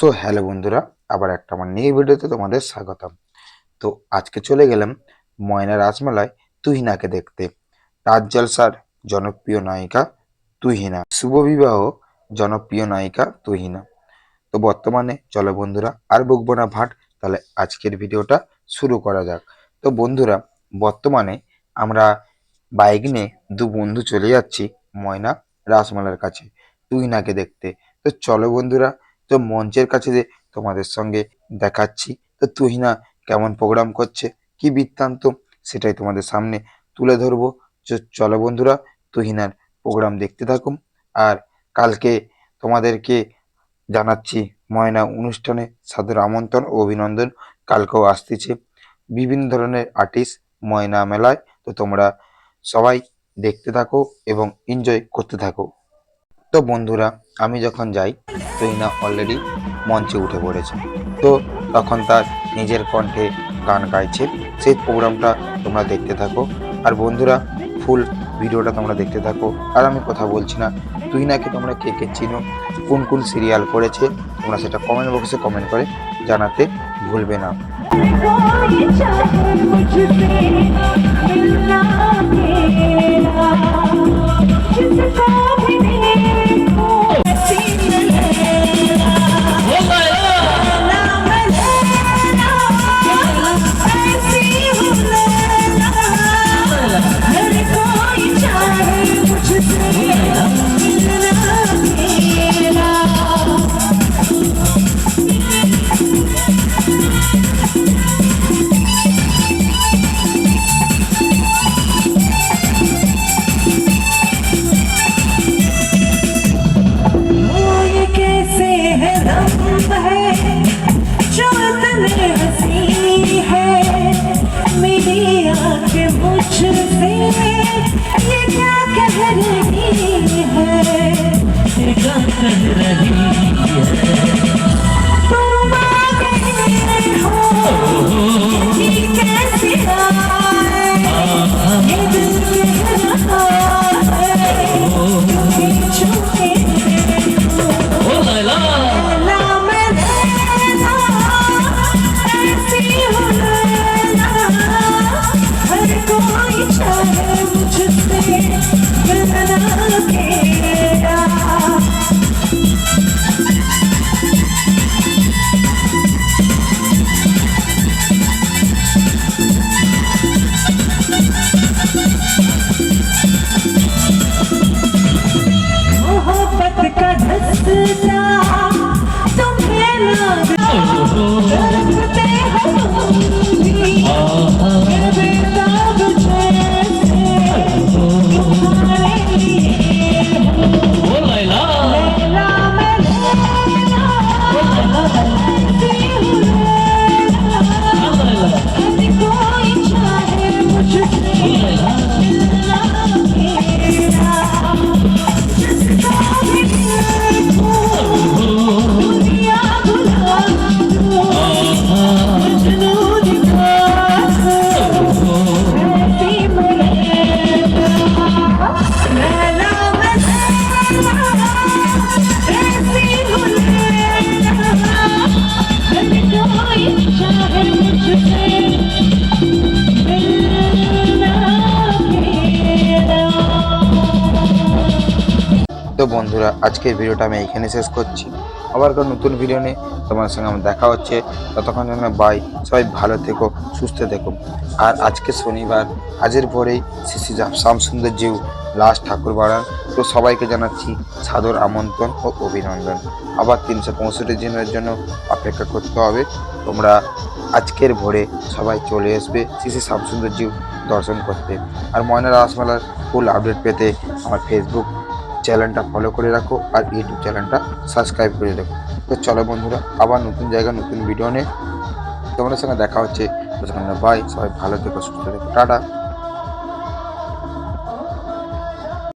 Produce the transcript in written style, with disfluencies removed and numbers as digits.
So hello বন্ধুরা, আবার একটা আমার নিউ ভিডিওতে তোমাদের স্বাগতম। তো আজকে চলে গেলাম ময়না রাসমেলায় তুহিনাকে দেখতে। রাজ জলসার জনপ্রিয় নায়িকা তুহিনা, শুভ বিবাহ জনপ্রিয় নায়িকা তুহিনা। তো বর্তমানে চলো বন্ধুরা আর বকবো না ভাট, তাহলে আজকের ভিডিওটা শুরু করা যাক। তো বন্ধুরা, বর্তমানে আমরা বাইক নিয়ে দু বন্ধু চলে যাচ্ছি ময়না রাসমেলার কাছে তুহিনাকে দেখতে। তো চলো বন্ধুরা, তো মঞ্চের কাছে যে তোমাদের সঙ্গে দেখাচ্ছি তো তুহিনা কেমন প্রোগ্রাম করছে, কি বৃত্তান্ত সেটাই তোমাদের সামনে তুলে ধরবো। চলো বন্ধুরা, তুহিনার প্রোগ্রাম দেখতে থাকুন। আর কালকে তোমাদেরকে জানাচ্ছি ময়না অনুষ্ঠানে সাদর আমন্ত্রণ ও অভিনন্দন। কালকেও আসতেছে বিভিন্ন ধরনের আর্টিস্ট ময়না মেলায়। তো তোমরা সবাই দেখতে থাকো এবং এনজয় করতে থাকো। তো বন্ধুরা, আমি যখন যাই তুহিনা অলরেডি মঞ্চে উঠে পড়েছে। তো তখন তার নিজের কণ্ঠে গান গাইছে, সেই প্রোগ্রামটা তোমরা দেখতে থাকো। আর বন্ধুরা, ফুল ভিডিওটা তোমরা দেখতে থাকো। আর আমি কথা বলছি না, তুহিনাকে তোমরা কে কে চিনো, কোন কোন সিরিয়াল করেছে, তোমরা সেটা কমেন্ট বক্সে কমেন্ট করে জানাতে ভুলবে না। তো বন্ধুরা, আজকের ভিডিওটা আমি এইখানে শেষ করছি। আবার কোনো নতুন ভিডিও নিয়ে তোমার সঙ্গে আমার দেখা হচ্ছে। ততক্ষণ জন্য বাই, সবাই ভালো থেকো, সুস্থ থেকো। আর আজকে শনিবার, আজের পরেই শ্রী শ্যামসুন্দর জিউ লাস্ট ঠাকুর বাড়ান। তো সবাইকে জানাচ্ছি সাদর আমন্ত্রণ ও অভিনন্দন। আবার 365 দিনের জন্য অপেক্ষা করতে হবে। তোমরা আজকের ভোরে সবাই চলে আসবে শ্রী শ্যামসুন্দর জিউ দর্শন করতে। আর ময়না রাসমেলার ফুল আপডেট পেতে আমার ফেসবুক চ্যানেলটা ফলো করে রাখো আর ইউটিউব চ্যানেলটা সাবস্ক্রাইব করে রাখো। তো চলো বন্ধুরা, আবার নতুন জায়গা নতুন ভিডিও নিয়ে তোমাদের সঙ্গে দেখা হচ্ছে। বাই, সবাই ভালো থেকো, সুস্থ থেকো, টাটা।